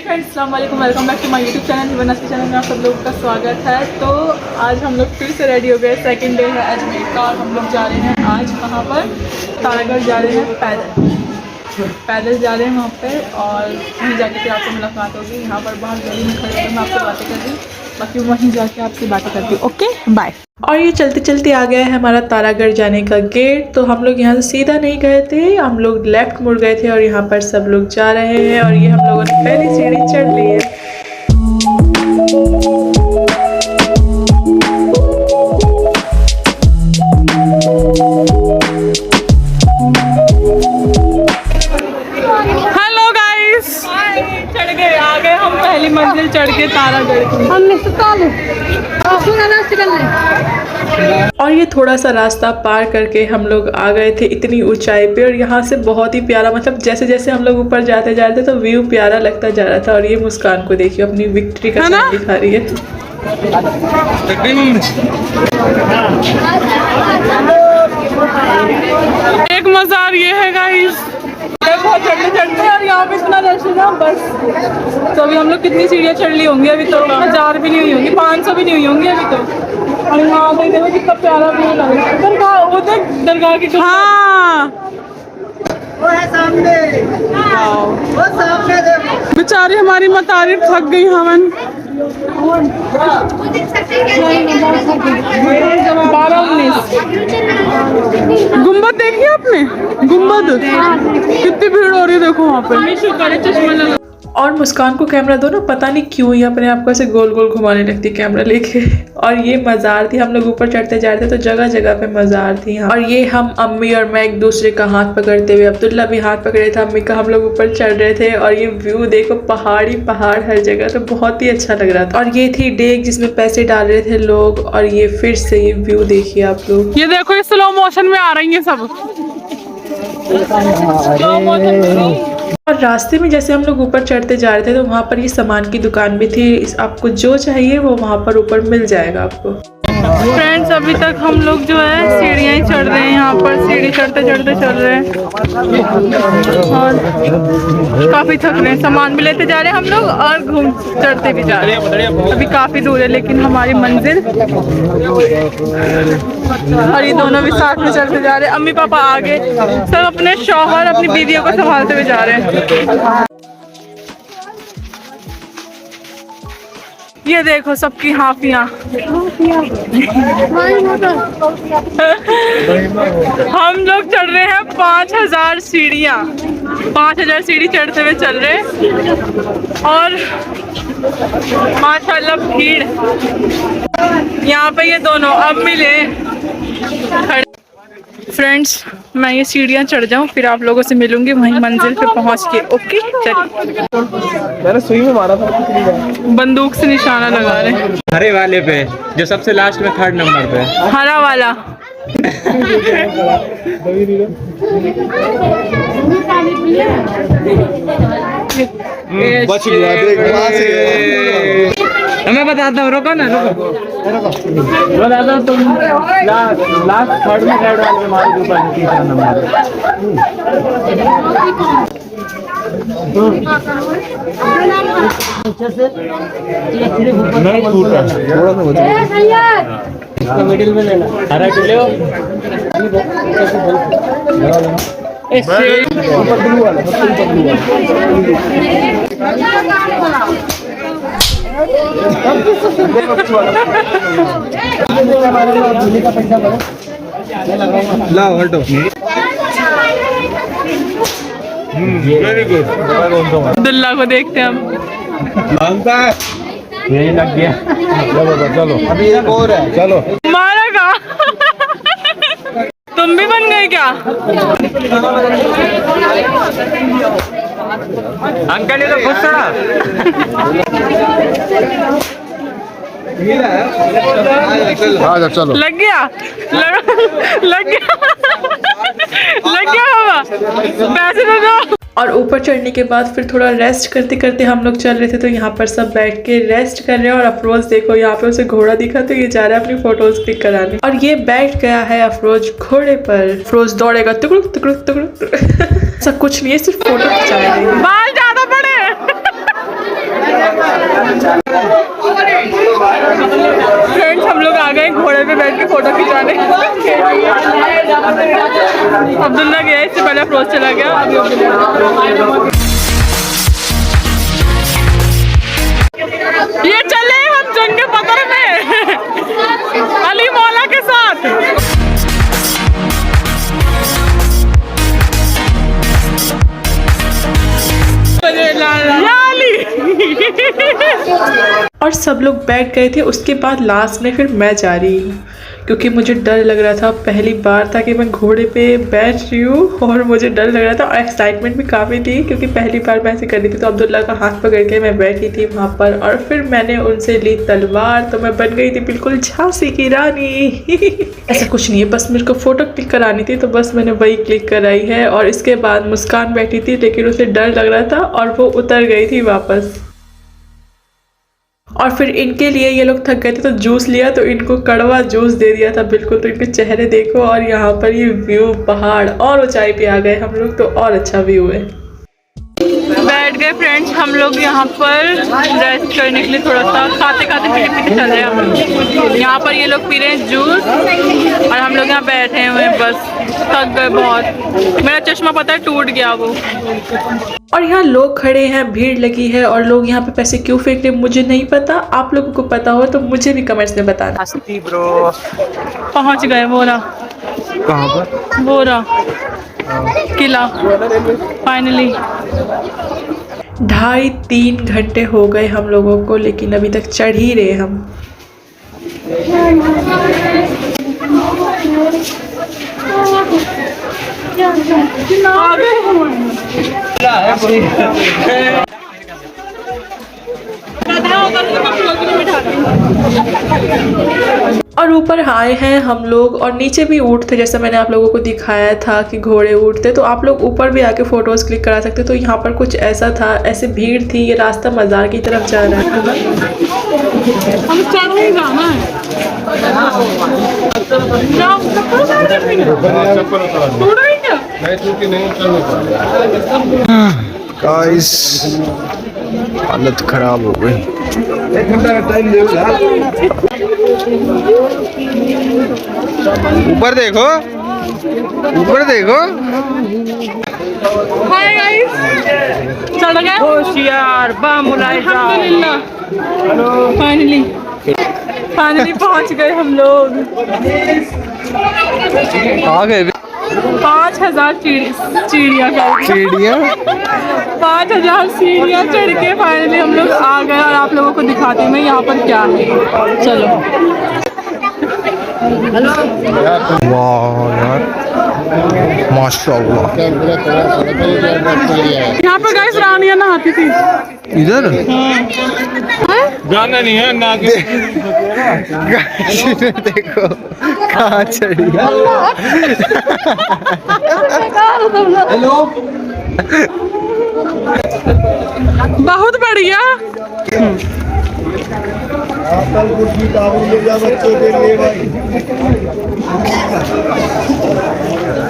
Friends, अस्सलाम वालेकुम, welcome back to my YouTube channel Hiba channel में आप सब लोगों का स्वागत है। तो आज हम लोग फिर से रेडी हो गए। सेकंड डे है अजमेर का और हम लोग जा रहे हैं आज कहाँ पर, तारागढ़ जा रहे हैं। पैदल जा रहे हैं वहाँ पर और वहीं जाके फिर आपसे मुलाकात होगी। यहाँ पर बहुत गली में खड़े होकर मैं आपसे बातें कर रही हूँ, बाकी वहीं जाके आपसे बातें करती हूँ। Okay bye. और ये चलते चलते आ गया है हमारा तारागढ़ जाने का गेट। तो हम लोग यहाँ से सीधा नहीं गए थे, हम लोग लेफ्ट मुड़ गए थे और यहाँ पर सब लोग जा रहे हैं और ये हम लोगों ने पहली सीढ़ी चढ़ ली है। हेलो गाइस, चढ़ गए, आ गए हम पहली मंजिल चढ़ के तारागढ़ और ये थोड़ा सा रास्ता पार करके हम लोग आ गए थे इतनी ऊंचाई पे। और यहाँ से बहुत ही प्यारा, मतलब जैसे जैसे हम लोग ऊपर जाते जा रहे थे तो व्यू प्यारा लगता जा रहा था। और ये मुस्कान को देखिए, अपनी विक्ट्री का साइन दिखा रही है। एक मज़ार ये है गाइस, बहुत चढ़ते चढ़ते और यहाँ पे इतना रश है ना बस। तो अभी हम लोग कितनी सीढ़ियाँ चढ़ ली होंगी, अभी तो 1000 भी नहीं हुई होंगी, 500 भी नहीं हुई होंगी अभी तो। और यहाँ पे देखो कितना प्यारा व्यू लग रहा है। दरगाह, वो देख दरगाह की, हाँ वो है सामने, वो सामने देखो। बेचारी हमारी मतारी थक गई हमन। 12-19 गुम्बद देखी आपने? गुम्बद कितनी भीड़ हो रही है, देखो वहाँ पे। और मुस्कान को कैमरा दो ना, पता नहीं क्यों ही अपने आप को ऐसे गोल गोल घुमाने लगती कैमरा लेके। और ये मज़ार थी, हम लोग ऊपर चढ़ते जा रहे थे तो जगह जगह पे मज़ार थी। और ये हम अम्मी और मैं एक दूसरे का हाथ पकड़ते हुए, अब्दुल्ला भी हाथ पकड़े था अम्मी का, हम लोग ऊपर चढ़ रहे थे। और ये व्यू देखो, पहाड़ ही पहाड़ हर जगह, तो बहुत ही अच्छा लग रहा था। और ये थी डेग जिसमें पैसे डाल रहे थे लोग। और ये फिर से ये व्यू देखिए आप लोग, ये देखो, ये स्लो मोशन में आ रही है सब। और रास्ते में जैसे हम लोग ऊपर चढ़ते जा रहे थे तो वहाँ पर ये सामान की दुकान भी थी, आपको जो चाहिए वो वहाँ पर ऊपर मिल जाएगा आपको। फ्रेंड्स, अभी तक हम लोग जो है सीढ़ियाँ ही चढ़ रहे हैं, यहाँ पर सीढ़ी चढ़ते चढ़ते चल रहे हैं और काफ़ी थक रहे हैं। सामान भी लेते जा रहे हैं हम लोग और घूम चढ़ते भी जा रहे हैं। अभी काफ़ी दूर है लेकिन हमारी मंजिल। और ये दोनों भी साथ में चलते जा रहे हैं, अम्मी पापा आगे, सब अपने शौहर अपनी बीवियों को संभालते हुए जा रहे हैं। ये देखो सबकी हाफियाँ। हम लोग चढ़ रहे हैं 5000 सीढ़ियाँ, 5000 सीढ़ी चढ़ते हुए चल रहे हैं। और माशाल्लाह भीड़, यहाँ पे ये दोनों अब मिले खड़े। फ्रेंड्स, मैं ये सीढ़ियाँ चढ़ जाऊँ फिर आप लोगों से मिलूंगी वहीं मंजिल पे पहुँच के। ओके चलिए। मैंने सुई में मारा था, बंदूक से निशाना लगा रहे हैं। हरे वाले पे, जो सबसे लास्ट में 3rd नंबर पे, हरा वाला। बच गया, देख वहाँ से। मैं बताता हूँ, रुको ना, रुको बताता हूँ। तुम लास्ट 3rd में, 3rd वाले में मारो, ऊपर 3rd नंबर। नहीं टूटा, थोड़ा सा बचा, मिडिल में लेना, हरा ले लो। ऊपर ब्लू वाला, लाओ हटो। Very good. अब्दुल्ला को देखते हैं हम। यही लग गया। चलो चलो, अभी एक और है, चलो। मारा का तुम भी बन गए क्या? अंकल ये तो खुश था। चलो लग गया, लग गया बाबा, पैसे दे दो। और ऊपर चढ़ने के बाद फिर थोड़ा रेस्ट करते करते हम लोग चल रहे थे, तो यहाँ पर सब बैठ के रेस्ट कर रहे हैं। और अफरोज देखो, यहाँ पे उसे घोड़ा दिखा तो ये जा रहा है अपनी फोटोज क्लिक कराने, और ये बैठ गया है अफरोज घोड़े पर। अफरोज दौड़ेगा तुकड़ुक तुकड़ुक तुकड़ुक। ऐसा कुछ नहीं है, सिर्फ फोटो खिंचाएगा। बाल ज्यादा बड़े फ्रेंड्स हम लोग आ गए घोड़े पे बैठ के फोटो खिंचाने। अब्दुल्ला गया, इससे पहले अफरोज चला गया। ये चले हम जंग बदर में अली मौला के साथ। और सब लोग बैठ गए थे। उसके बाद लास्ट में फिर मैं जा रही हूँ, क्योंकि मुझे डर लग रहा था। पहली बार था कि मैं घोड़े पे बैठ रही हूँ और मुझे डर लग रहा था और एक्साइटमेंट भी काफ़ी थी, क्योंकि पहली बार मैं ऐसे कर रही थी। तो अब्दुल्ला का हाथ पकड़ के मैं बैठी थी वहाँ पर और फिर मैंने उनसे ली तलवार, तो मैं बन गई थी बिल्कुल झांसी की रानी। ऐसा कुछ नहीं है, बस मेरे को फ़ोटो क्लिक करानी थी तो बस मैंने वही क्लिक कराई है। और इसके बाद मुस्कान बैठी थी, लेकिन उसे डर लग रहा था और वो उतर गई थी वापस। और फिर इनके लिए ये लोग थक गए थे तो जूस लिया, तो इनको कड़वा जूस दे दिया था बिल्कुल। तो इनके चेहरे देखो और यहाँ पर ये व्यू, पहाड़ और ऊंचाई पे आ गए हम लोग, तो और अच्छा व्यू है। बैठ गए फ्रेंड्स हम लोग यहाँ पर रेस्ट करने के लिए, थोड़ा सा खाते खाते पीते चल रहे हैं हम लोग। यहाँ पर ये लोग पी रहे हैं जूस और हम लोग यहाँ बैठे हुए हैं, बस थक गए बहुत। मेरा चश्मा पता है टूट गया वो। और यहाँ लोग खड़े हैं, भीड़ लगी है और लोग यहाँ पे पैसे क्यों फेंक रहे मुझे नहीं पता। आप लोगों को पता हो तो मुझे भी कमेंट्स में बताना। ब्रो पहुँच गए बोरा, कहाँ पर? बोरा किला फाइनली। 2.5-3 घंटे हो गए हम लोगों को, लेकिन अभी तक चढ़ ही रहे हम। और ऊपर आए हैं हम लोग और नीचे भी ऊँट थे, जैसा मैंने आप लोगों को दिखाया था कि घोड़े ऊँट थे। तो आप लोग ऊपर भी आके फोटोज क्लिक करा सकते। तो यहाँ पर कुछ ऐसा था, ऐसे भीड़ थी। ये रास्ता मज़ार की तरफ जा रहा है। हम चढ़ नहीं जाना है। गाइस हालत खराब हो गई। ऊपर देखो, ऊपर देखो। हाय गाइस, चढ़ गए होशियार अल्हम्दुलिल्लाह। फाइनली पहुंच गए हम लोग। आ गए 5000 सीढ़ियाँ 5000 सीढ़ियाँ चढ़ के फाइनली हम लोग आ गए। और आप लोगों को दिखाती हूँ मैं यहाँ पर क्या है। चलो। वाह यार, माशाल्लाह। यहाँ पर गाइस रानियाँ नहाती थी। इधर जाना नहीं है ना के। देखो कहाँ चढ़ी। हेलो, बहुत बढ़िया।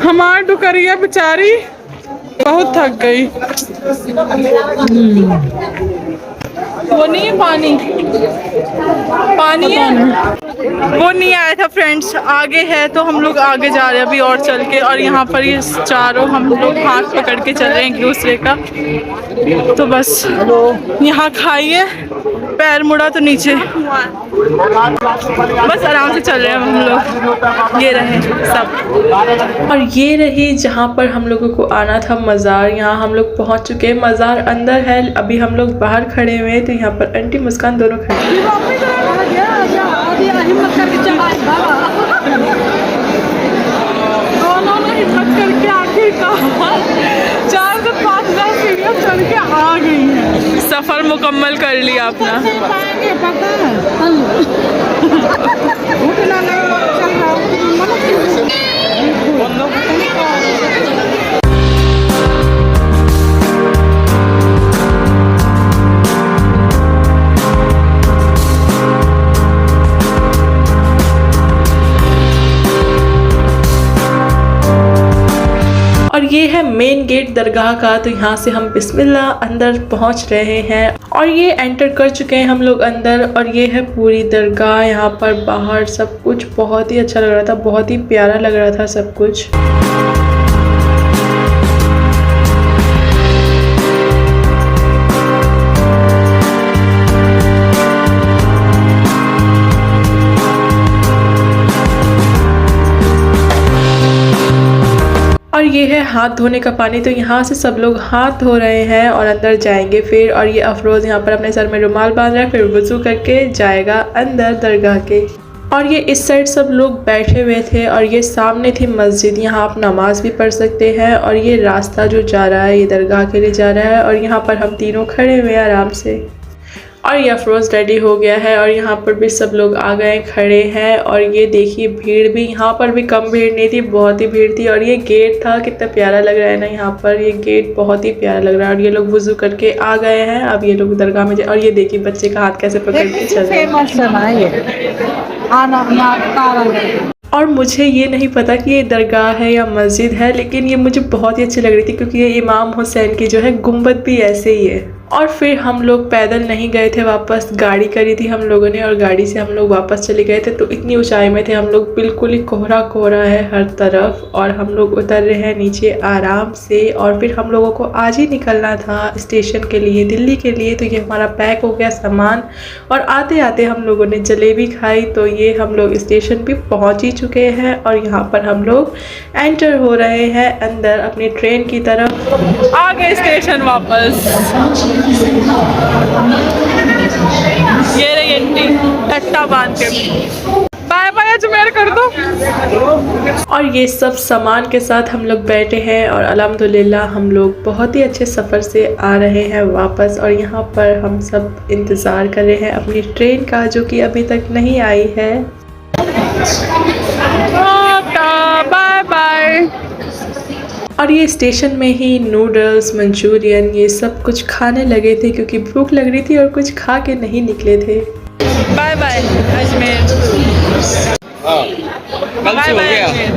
हमारी डुकरिया बेचारी बहुत थक गई। वो नहीं है पानी, पानी है वो नहीं आया था फ्रेंड्स। आगे है तो हम लोग आगे जा रहे हैं अभी और चल के। और यहाँ पर ये चारों हम लोग हाथ पकड़ के चल रहे हैं एक दूसरे का। तो बस यहाँ खाइए, पैर मुड़ा तो नीचे, बस आराम से चल रहे हैं हम लोग। ये रहे सब। और ये रही जहाँ पर हम लोगों को आना था मज़ार। यहाँ हम लोग पहुँच चुके हैं। मज़ार अंदर है, अभी हम लोग बाहर खड़े हुए हैं। तो यहाँ पर आंटी मुस्कान दोनों खड़े हैं। दोनों ने हिम्मत करके आखिरकार 4 से 5,000 सीढ़ियाँ चढ़ के आ गई हैं। सफ़र मुकम्मल कर लिया अपना। और ये है मेन गेट दरगाह का। तो यहाँ से हम बिस्मिल्लाह अंदर पहुँच रहे हैं। और ये एंटर कर चुके हैं हम लोग अंदर, और ये है पूरी दरगाह। यहाँ पर बाहर सब कुछ बहुत ही अच्छा लग रहा था, बहुत ही प्यारा लग रहा था सब कुछ। और ये है हाथ धोने का पानी, तो यहाँ से सब लोग हाथ धो रहे हैं और अंदर जाएंगे फिर। और ये अफरोज़ यहाँ पर अपने सर में रुमाल बांध रहा है, फिर वज़ू करके जाएगा अंदर दरगाह के। और ये इस साइड सब लोग बैठे हुए थे, और ये सामने थी मस्जिद, यहाँ आप नमाज भी पढ़ सकते हैं। और ये रास्ता जो जा रहा है ये दरगाह के लिए जा रहा है, और यहाँ पर हम तीनों खड़े हुए हैं आराम से। और ये अफरोज़ रेडी हो गया है, और यहाँ पर भी सब लोग आ गए खड़े हैं। और ये देखिए भीड़ भी, यहाँ पर भी कम भीड़ नहीं थी, बहुत ही भीड़ थी। और ये गेट था, कितना प्यारा लग रहा है ना, यहाँ पर ये गेट बहुत ही प्यारा लग रहा है। और ये लोग वुज़ू करके आ गए हैं, अब ये लोग दरगाह में और ये देखिए बच्चे का हाथ कैसे पकड़ के चल रहे हैं। और मुझे ये नहीं पता कि ये दरगाह है या मस्जिद है, लेकिन ये मुझे बहुत ही अच्छी लग रही थी, क्योंकि ये इमाम हुसैन की जो है गुंबद भी ऐसे ही है। और फिर हम लोग पैदल नहीं गए थे वापस, गाड़ी करी थी हम लोगों ने, और गाड़ी से हम लोग वापस चले गए थे। तो इतनी ऊंचाई में थे हम लोग, बिल्कुल ही कोहरा कोहरा है हर तरफ। और हम लोग उतर रहे हैं नीचे आराम से। और फिर हम लोगों को आज ही निकलना था स्टेशन के लिए, दिल्ली के लिए। तो ये हमारा पैक हो गया सामान, और आते आते हम लोगों ने जलेबी खाई। तो ये हम लोग स्टेशन भी पहुँच ही चुके हैं, और यहाँ पर हम लोग एंटर हो रहे हैं अंदर अपनी ट्रेन की तरफ। आ गए स्टेशन वापस। ये रही आंटी टट्टा बांध के, बाय बाय अजमेर कर दो। और ये सब सामान के साथ हम लोग बैठे हैं, और अल्हम्दुलिल्लाह हम लोग बहुत ही अच्छे सफ़र से आ रहे हैं वापस। और यहाँ पर हम सब इंतज़ार कर रहे हैं अपनी ट्रेन का, जो कि अभी तक नहीं आई है। Bye bye. और ये स्टेशन में ही नूडल्स, मंचूरियन, ये सब कुछ खाने लगे थे, क्योंकि भूख लग रही थी और कुछ खा के नहीं निकले थे। Bye bye Ajmer. Bye bye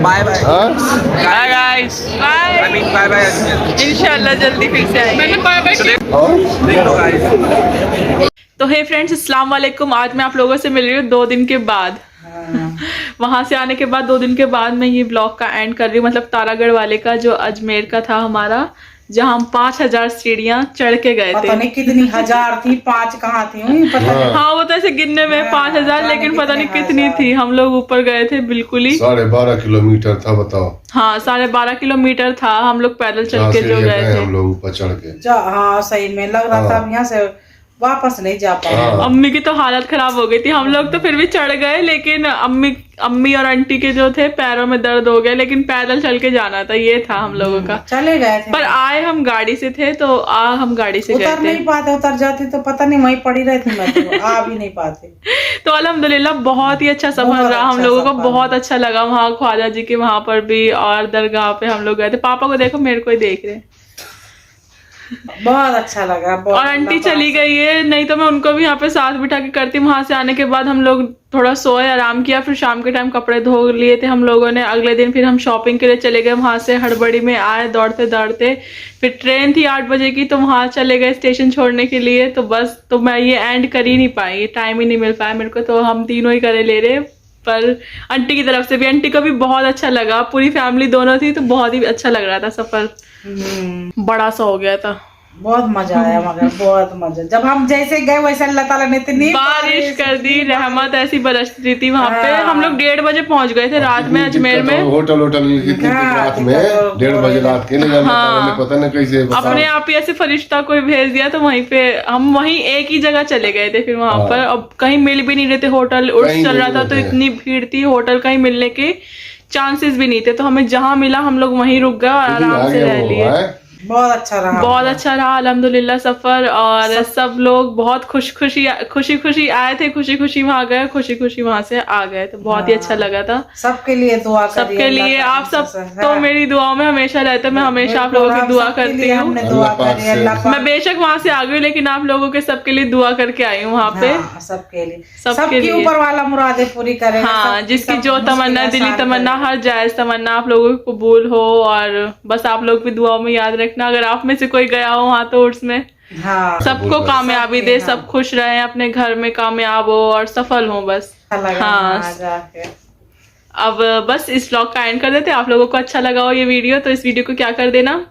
bye bye guys, bye bye इंशाल्लाह जल्दी फिर से आएंगे। मैंने बाय बाय। तो हे फ्रेंड्स, अस्सलाम वालेकुम। आज मैं आप लोगों से मिल रही हूँ 2 दिन के बाद। वहां से आने के बाद 2 दिन के बाद मैं ये ब्लॉग का एंड कर रही हूँ, मतलब तारागढ़ वाले का, जो अजमेर का था हमारा, जहाँ हम 5000 सीढ़ियाँ चढ़ के गए थे। पता नहीं कितनी हजार थी, 5 कहाँ थी पता नहीं। हाँ वो तो ऐसे गिनने में 5000, लेकिन पता नहीं कितनी थी। हम लोग ऊपर गए थे बिल्कुल ही 12.5 किलोमीटर था, बताओ। हाँ 12.5 किलोमीटर था, हम लोग पैदल चल के जो गए थे। हम लोग ऊपर चढ़ के, हाँ सही में लग रहा था अब यहाँ से वापस नहीं जा पाए। अम्मी की तो हालत खराब हो गई थी। हम लोग तो फिर भी चढ़ गए, लेकिन अम्मी और आंटी के जो थे पैरों में दर्द हो गया, लेकिन पैदल चल के जाना था, ये था हम लोगों का। चले गए थे, पर आए हम गाड़ी से थे, तो हम गाड़ी से गए थे। उतर नहीं पाते, उतर जाती तो पता नहीं वहीं पड़ी रहती, मैं तो आ भी नहीं पाते। तो अल्हम्दुलिल्लाह बहुत ही अच्छा सफर रहा हम लोगों को, बहुत अच्छा लगा वहाँ ख्वाजा जी के वहां पर भी, और दरगाह पे हम लोग गए थे। पापा को देखो, मेरे को ही देख रहे, बहुत अच्छा लगा। और आंटी चली गई है, नहीं तो मैं उनको भी यहाँ पे साथ बिठा के करती। वहां से आने के बाद हम लोग थोड़ा सोए, आराम किया, फिर शाम के टाइम कपड़े धो लिए थे हम लोगों ने। अगले दिन फिर हम शॉपिंग के लिए चले गए, वहां से हड़बड़ी में आए दौड़ते दौड़ते। फिर ट्रेन थी 8 बजे की, तो वहां चले गए स्टेशन छोड़ने के लिए। तो बस, तो मैं ये एंड कर ही नहीं पाई, टाइम ही नहीं मिल पाया मेरे को, तो हम तीनों ही करे ले रहे। पर आंटी की तरफ से भी, आंटी को भी बहुत अच्छा लगा, पूरी फैमिली दोनों थी, तो बहुत ही अच्छा लग रहा था सफर। बड़ा सा हो गया था, बहुत मजा आया, मगर बहुत मजा। जब हम जैसे गए वैसे अल्लाह ताला ने इतनी बारिश कर दी, रहमत ऐसी बरस रही थी वहाँ पे। हम लोग 1:30 बजे पहुँच गए थे रात में अजमेर में। होटल रात में 1:30 बजे रात के लिए, पता नहीं कैसे अपने आप ही ऐसे फरिश्ता कोई भेज दिया, तो वहीं पे हम वहीं एक ही जगह चले गए थे। फिर वहाँ पर अब कहीं मिल भी नहीं रहे थे, होटल उर्स चल रहा था, तो इतनी भीड़ थी, होटल कहीं मिलने के चांसेस भी नहीं थे। तो हमें जहाँ मिला हम लोग वहीं रुक गए और आराम से रह लिए। बहुत अच्छा रहा अल्हम्दुलिल्लाह सफर। और सब लोग बहुत खुशी खुशी आए थे, खुशी खुशी वहाँ गए, खुशी खुशी वहाँ से आ गए। तो बहुत ही अच्छा लगा था। सबके लिए दुआ करिए, सबके लिए आप सब तो मेरी दुआओं में हमेशा रहते, मैं हमेशा आप लोगों की दुआ करती हूँ। मैं बेशक वहाँ से आ गई, लेकिन आप लोगों के सबके लिए दुआ करके आई हूँ वहाँ पे। सबके लिए ऊपर वाला मुरादें पूरी करे। हाँ, जिसकी जो तमन्ना, दिली तमन्ना, हर जायज तमन्ना आप लोगों को कबूल हो। और बस आप लोग भी दुआओं में याद रखना, अगर आप में से कोई गया हो वहाँ तो उर्स में, हाँ सबको कामयाबी दे, सब खुश रहे, अपने घर में कामयाब हो और सफल हो बस। अच्छा लगा हाँ। वहाँ जाके। अब बस इस व्लॉग का एंड कर देते हैं। आप लोगों को अच्छा लगा हो ये वीडियो तो इस वीडियो को क्या कर देना,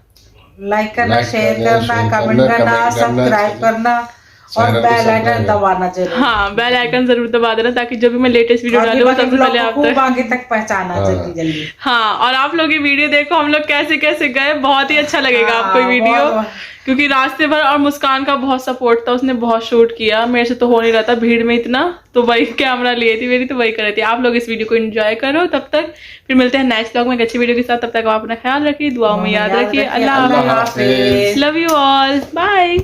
लाइक करना, लाइक शेयर करना, करना, शेयर कमेंट करना, करना, कमेंट करना, सब्सक्राइब करना और चैनल को बेल आइकन सब्सक्राइब दबाना जरूर। हाँ बेल आइकन जरूर दबा देना ताकि जब भी मैं लेटेस्ट वीडियो आगे डालूँ बाकी सबसे ब्लॉग पहले को आप खूब तक। आगे तक पहचाना जल्दी जल्दी। हाँ और आप लोग ये वीडियो देखो हम लोग कैसे कैसे गए, बहुत ही अच्छा लगेगा हाँ, आपको ये वीडियो, बहुत- क्योंकि रास्ते भर और मुस्कान का बहुत सपोर्ट था, उसने बहुत शूट किया, मेरे से तो हो नहीं रहा था भीड़ में इतना, तो वही कैमरा लिए थी मेरी, तो वही कर रही थी। आप लोग इस वीडियो को एंजॉय करो, तब तक फिर मिलते हैं नेक्स्ट व्लॉग में एक अच्छी वीडियो के साथ। तब तक आप अपना ख्याल रखिए, दुआओं में याद रखिए। अल्लाह अल्लाह हाफिज। Love you all, bye.